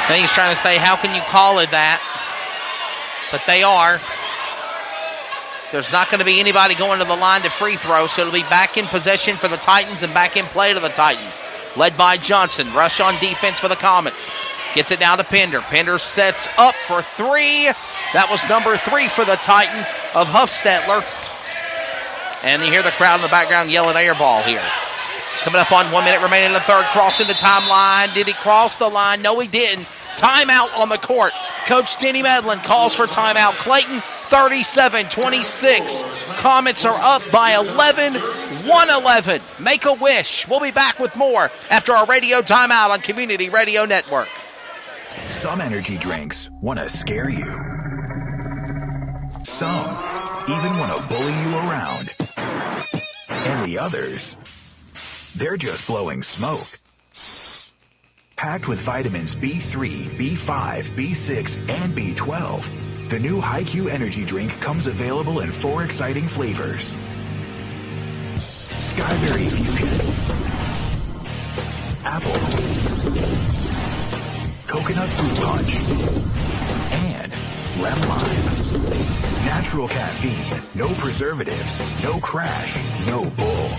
Then he's trying to say, how can you call it that? But they are. There's not going to be anybody going to the line to free throw, so it'll be back in possession for the Titans and back in play to the Titans. Led by Johnson. Rush on defense for the Comets. Gets it down to Pender. Pender sets up for three. That was number 3 for the Titans of Huffstetler. And you hear the crowd in the background yelling air ball here. Coming up on 1 minute remaining in the third. Crossing the timeline. Did he cross the line? No, he didn't. Timeout on the court. Coach Denny Medlin calls for timeout. Clayton, 37-26. Comets are up by 11. 111. Make a wish. We'll be back with more after our radio timeout on Community Radio Network. Some energy drinks want to scare you. Some even want to bully you around. And the others, they're just blowing smoke. Packed with vitamins B3, B5, B6, and B12, the new HiQ energy drink comes available in 4 exciting flavors. Skyberry Fusion, Apple, Coconut Fruit Punch, and Lemon Lime. Natural caffeine, no preservatives, no crash, no bull.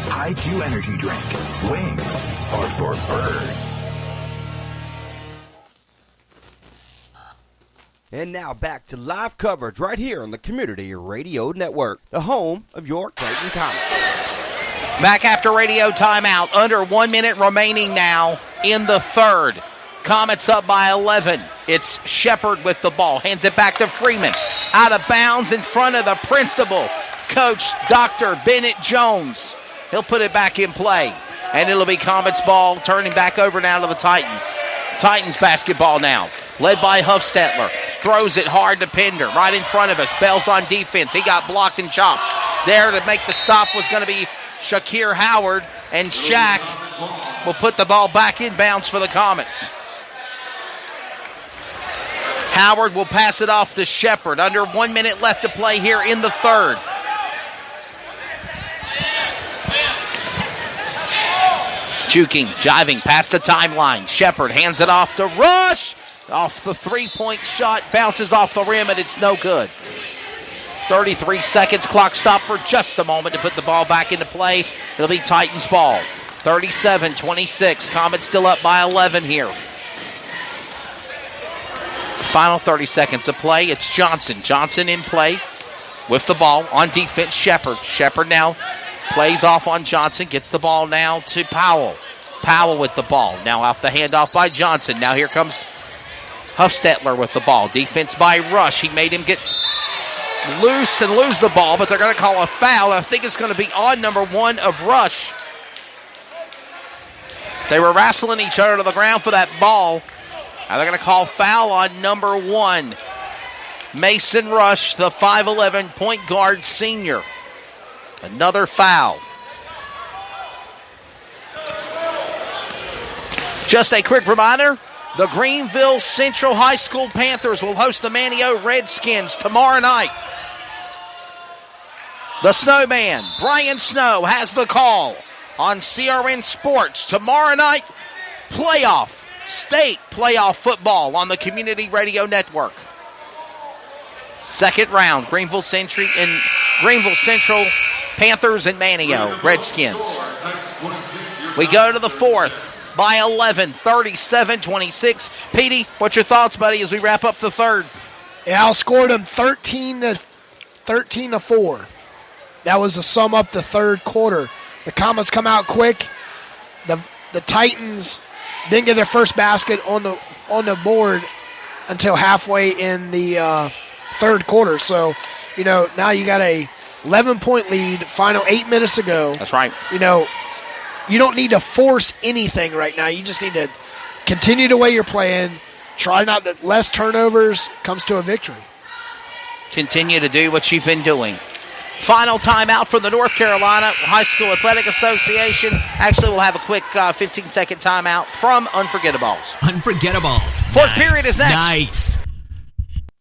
HiQ energy drink. Wings are for birds. And now back to live coverage right here on the Community Radio Network, the home of your Clayton Comets. Back after radio timeout. Under 1 minute remaining now in the third. Comets up by 11. It's Shepard with the ball. Hands it back to Freeman. Out of bounds in front of the principal, Coach Dr. Bennett Jones. He'll put it back in play. And it'll be Comets ball, turning back over now to the Titans. Titans basketball now. Led by Huffstetler. Throws it hard to Pender. Right in front of us. Bell's on defense. He got blocked and chopped. There to make the stop was going to be Shakir Howard. And Shaq will put the ball back in bounds for the Comets. Howard will pass it off to Shepard. Under 1 minute left to play here in the third. Juking, jiving past the timeline. Shepard hands it off to Rush. Off the three-point shot, bounces off the rim, and it's no good. 33 seconds, clock stop for just a moment to put the ball back into play. It'll be Titans ball. 37-26, Comets still up by 11 here. Final 30 seconds of play, it's Johnson. Johnson in play with the ball on defense, Shepard. Shepard now plays off on Johnson, gets the ball now to Powell. Powell with the ball, now off the handoff by Johnson. Now here comes Huffstetler with the ball. Defense by Rush. He made him get loose and lose the ball, but they're going to call a foul. I think it's going to be on number 1 of Rush. They were wrestling each other to the ground for that ball. Now they're going to call foul on number 1. Mason Rush, the 5'11 point guard senior. Another foul. Just a quick reminder, the Greenville Central High School Panthers will host the Manio Redskins tomorrow night. The Snowman, Brian Snow, has the call on CRN Sports. Tomorrow night, state playoff football on the Community Radio Network. Second round, Greenville Central Panthers and Manio Redskins. We go to the fourth. By 11, 37-26. Petey, what's your thoughts, buddy, as we wrap up the third? Yeah, I outscored them 13-4. That was to sum up the third quarter. The Comets come out quick. The Titans didn't get their first basket on the board until halfway in the third quarter. So, now you got a 11-point lead, final 8 minutes to go. That's right. You don't need to force anything right now. You just need to continue the way you're playing. Try not to, less turnovers comes to a victory. Continue to do what you've been doing. Final timeout from the North Carolina High School Athletic Association. Actually, we'll have a quick 15-second timeout from Unforgettables. Unforgettables. Fourth period is next. Nice.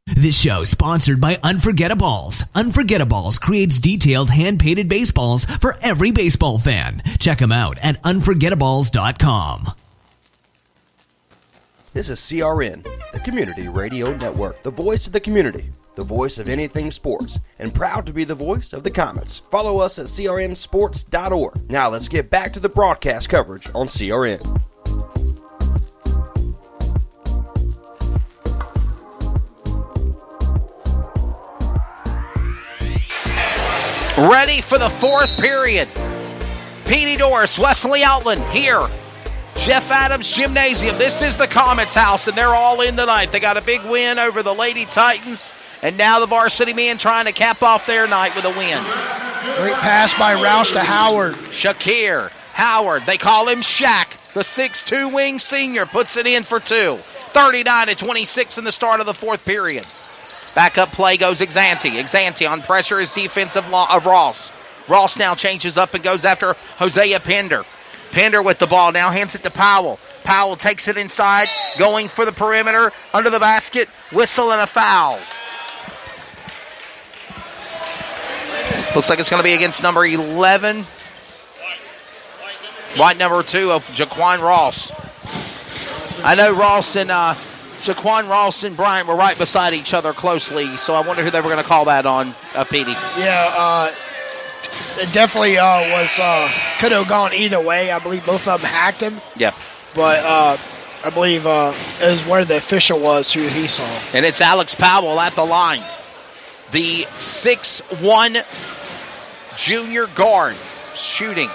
This show is sponsored by Unforgettables. Unforgettables creates detailed hand-painted baseballs for every baseball fan. Check them out at unforgettables.com. This is CRN, the Community Radio Network, the voice of the community, the voice of anything sports, and proud to be the voice of the Comets. Follow us at crnsports.org. Now let's get back to the broadcast coverage on CRN. Ready for the fourth period. Petey Doris, Wesley Outland here. Jeff Adams Gymnasium. This is the Comets house, and they're all in tonight. They got a big win over the Lady Titans, and now the Varsity men trying to cap off their night with a win. Great pass by Roush to Howard. Shakir Howard, they call him Shaq. The 6'2 wing senior puts it in for two. 39-26 in the start of the fourth period. Backup play goes Exanti. Exanti on pressure is defensive of Ross. Ross now changes up and goes after Hosea Pender. Pender with the ball now hands it to Powell. Powell takes it inside, going for the perimeter, under the basket, whistle and a foul. Looks like it's going to be against number 11. White number 2 of Jaquan Ross. I know Ross and Jaquan Ross and Bryant were right beside each other closely, so I wonder who they were going to call that on, Petey. Yeah, it definitely could have gone either way. I believe both of them hacked him. Yep. But I believe it was where the official was who he saw. And it's Alex Powell at the line. The 6'1 junior guard shooting.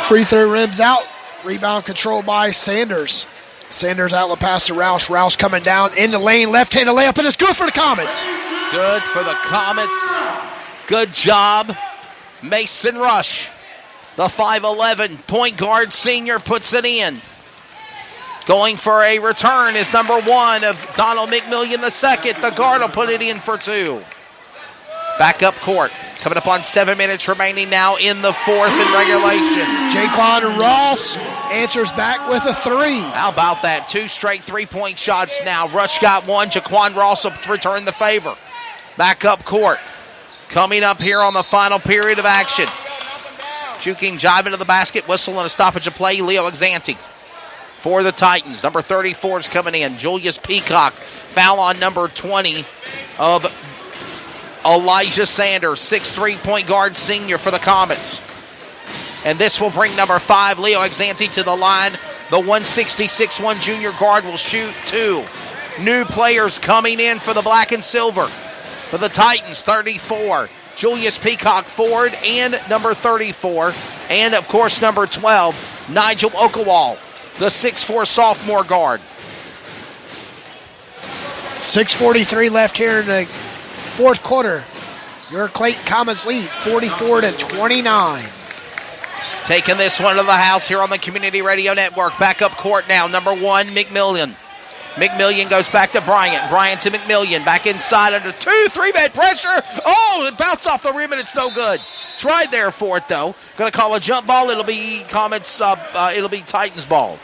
Free throw rims out. Rebound controlled by Sanders. Sanders outlet pass to Roush. Roush coming down in the lane. Left-handed layup, and it's good for the Comets. Good for the Comets. Good job. Mason Rush, the 5'11 point guard senior, puts it in. Going for a return is number 1 of Donald McMillian II. The guard will put it in for 2. Back up court. Coming up on 7 minutes remaining now in the fourth in regulation. Jaquan Ross answers back with a 3. How about that? 2 straight three-point shots now. Rush got 1. Jaquan Ross will return the favor. Back up court. Coming up here on the final period of action. Juking jive into the basket. Whistle and a stoppage of play. Leo Exanti for the Titans. Number 34 is coming in. Julius Peacock. Foul on number 20 of Elijah Sanders, 6'3 point guard senior for the Comets. And this will bring number 5, Leo Exanti, to the line. The 166-1 junior guard will shoot 2. New players coming in for the black and silver. For the Titans, 34, Julius Peacock, forward, and number 34. And, of course, number 12, Nigel Okawal, the 6'4 sophomore guard. 6:43 left here in the fourth quarter. Your Clayton Comets lead 44-29. Taking this one to the house here on the Community Radio Network. Back up court now. Number 1, McMillian. McMillian goes back to Bryant. Bryant to McMillian. Back inside under 2. 3-man pressure. Oh, it bounced off the rim and it's no good. Tried there for it though. Going to call a jump ball. It'll be Comets. It'll be Titans ball.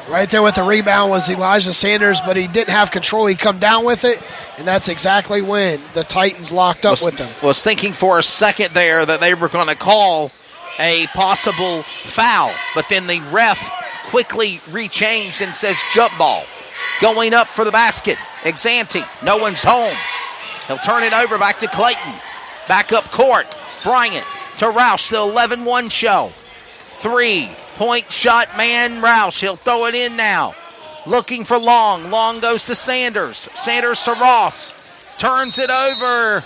Right there with the rebound was Elijah Sanders, but he didn't have control. He come down with it, and that's exactly when the Titans locked up with them. Was thinking for a second there that they were going to call a possible foul, but then the ref quickly rechanged and says jump ball. Going up for the basket, Exanti. No one's home. He'll turn it over back to Clayton. Back up court, Bryant to Roush, the 11-1 show. 3-point shot man, Roush. He'll throw it in now. Looking for Long. Long goes to Sanders. Sanders to Ross. Turns it over.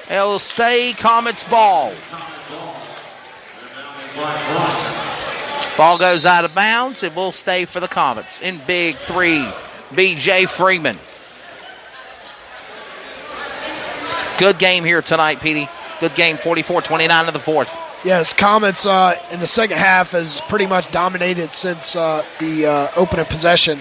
It'll stay Comets ball. Ball goes out of bounds. It will stay for the Comets. In big 3, B.J. Freeman. Good game here tonight, Petey. Good game, 44-29 in the fourth. Yes, Comets in the second half has pretty much dominated since the opening possession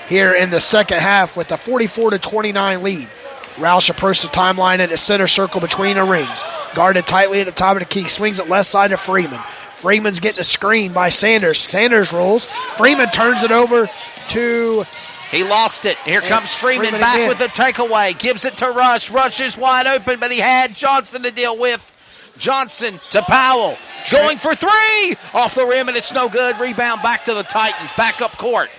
here in the second half with a 44-29 lead. Roush approached the timeline in the center circle between the rings. Guarded tightly at the top of the key. Swings it left side to Freeman. Freeman's getting a screen by Sanders. Sanders rolls. Freeman turns it over to... He lost it. Here comes Freeman back again with the takeaway. Gives it to Rush. Rush is wide open, but he had Johnson to deal with. Johnson to Powell. Going for three. Off the rim, and it's no good. Rebound back to the Titans. Back up court.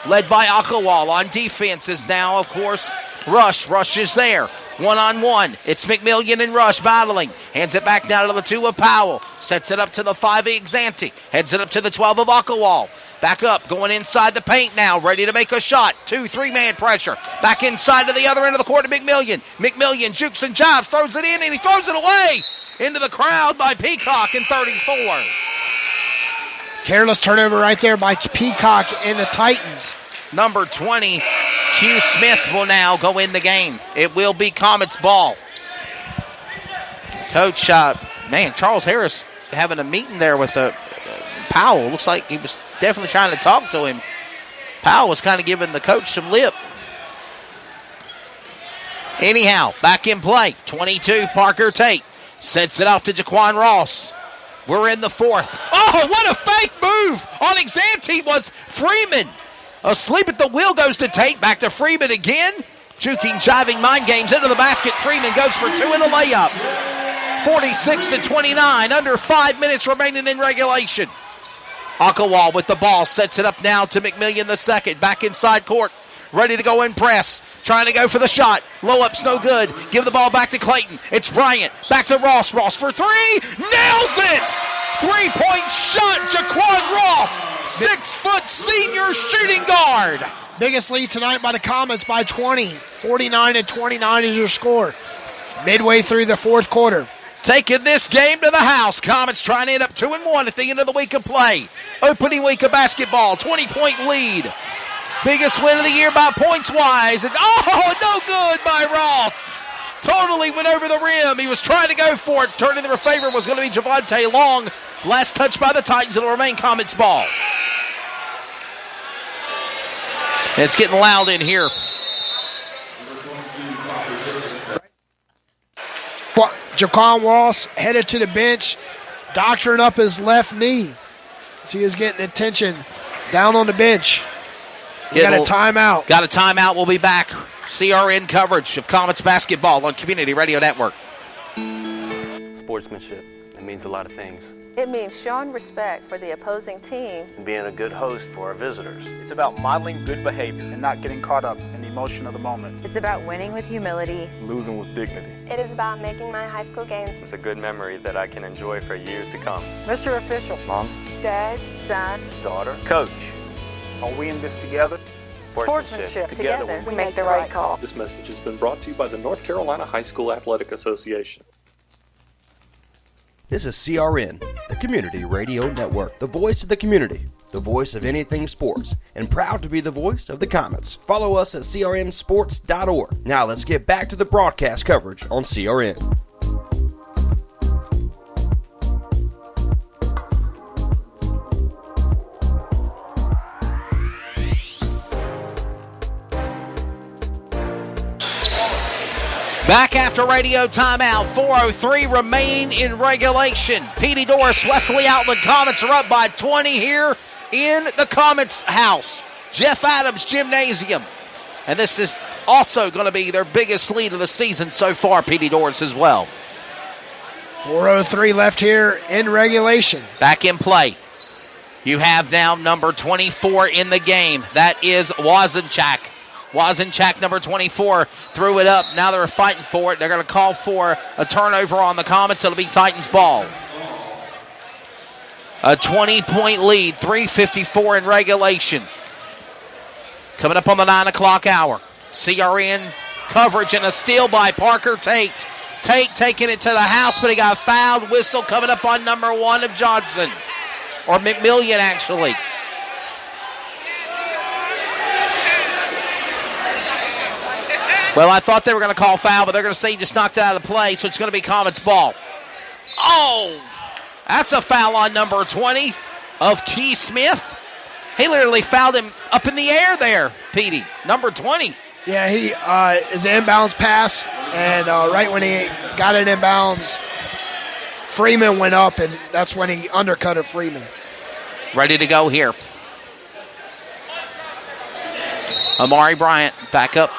Led by Akawal. On defense is now, of course, Rush. Rush is there. One-on-one. It's McMillian and Rush battling. Hands it back down to the 2 of Powell. Sets it up to the 5 of Exanti. Heads it up to the 12 of Akawal. Back up, going inside the paint now, ready to make a shot. 2-3-man pressure. Back inside to the other end of the court to McMillian. McMillian jukes and jibes, throws it in, and he throws it away into the crowd by Peacock in 34. Careless turnover right there by Peacock and the Titans. Number 20, Q Smith will now go in the game. It will be Comets ball. Coach, Charles Harris having a meeting there with Powell. Looks like he was definitely trying to talk to him. Powell was kind of giving the coach some lip. Anyhow, back in play. 22, Parker Tate. Sets it off to Jaquan Ross. We're in the fourth. Oh, what a fake move on Exanti was Freeman. Asleep at the wheel goes to Tate. Back to Freeman again. Juking, jiving mind games into the basket. Freeman goes for 2 in the layup. 46-29. Under 5 minutes remaining in regulation. Akawal with the ball. Sets it up now to McMillian the second. Back inside court. Ready to go in press. Trying to go for the shot. Low up's no good. Give the ball back to Clayton. It's Bryant. Back to Ross. Ross for 3. Nails it! 3-point shot, Jaquan Ross. 6-foot senior shooting guard. Biggest lead tonight by the Comets by 20. 49-29 is your score. Midway through the fourth quarter. Taking this game to the house. Comets trying to end up 2-1 at the end of the week of play. Opening week of basketball. 20-point lead. Biggest win of the year by points-wise. And no good by Ross. Totally went over the rim. He was trying to go for it. Turning their favor was going to be Javante Long. Last touch by the Titans. It'll remain Comets ball. It's getting loud in here. Jaquan Ross headed to the bench, doctoring up his left knee. So he is getting attention down on the bench. Got a timeout. Got a timeout. We'll be back. CRN coverage of Comets basketball on Community Radio Network. Sportsmanship. It means a lot of things. It means showing respect for the opposing team. And being a good host for our visitors. It's about modeling good behavior and not getting caught up in the emotion of the moment. It's about winning with humility. Losing with dignity. It is about making my high school games. It's a good memory that I can enjoy for years to come. Mr. Official. Mom. Dad. Son. Daughter. Coach. Are we in this together? Sportsmanship. Together we make the right call. This message has been brought to you by the North Carolina High School Athletic Association. This is CRN, the Community Radio Network, the voice of the community, the voice of anything sports, and proud to be the voice of the Comets. Follow us at crnsports.org. Now let's get back to the broadcast coverage on CRN. Back after radio timeout, 4:03 remaining in regulation. Petey Doris, Wesley Outland Comets are up by 20 here in the Comets house. Jeff Adams Gymnasium. And this is also going to be their biggest lead of the season so far, Petey Doris as well. 4:03 left here in regulation. Back in play. You have now number 24 in the game. That is Wazenchak. Wazenchak, number 24, threw it up. Now they're fighting for it. They're going to call for a turnover on the Comets. It'll be Titans ball. A 20-point lead, 3:54 in regulation. Coming up on the 9 o'clock hour. CRN coverage and a steal by Parker Tate. Tate taking it to the house, but he got fouled. Whistle coming up on number 1 of Johnson. Or McMillian, actually. Well, I thought they were going to call foul, but they're going to say he just knocked it out of play, so it's going to be Comets ball. Oh, that's a foul on number 20 of Key Smith. He literally fouled him up in the air there, Petey, number 20. Yeah, he is an inbounds pass, and right when he got it inbounds, Freeman went up, and that's when he undercutted Freeman. Ready to go here. Amari Bryant back up.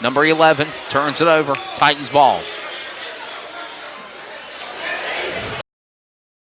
Number 11 turns it over. Titans ball.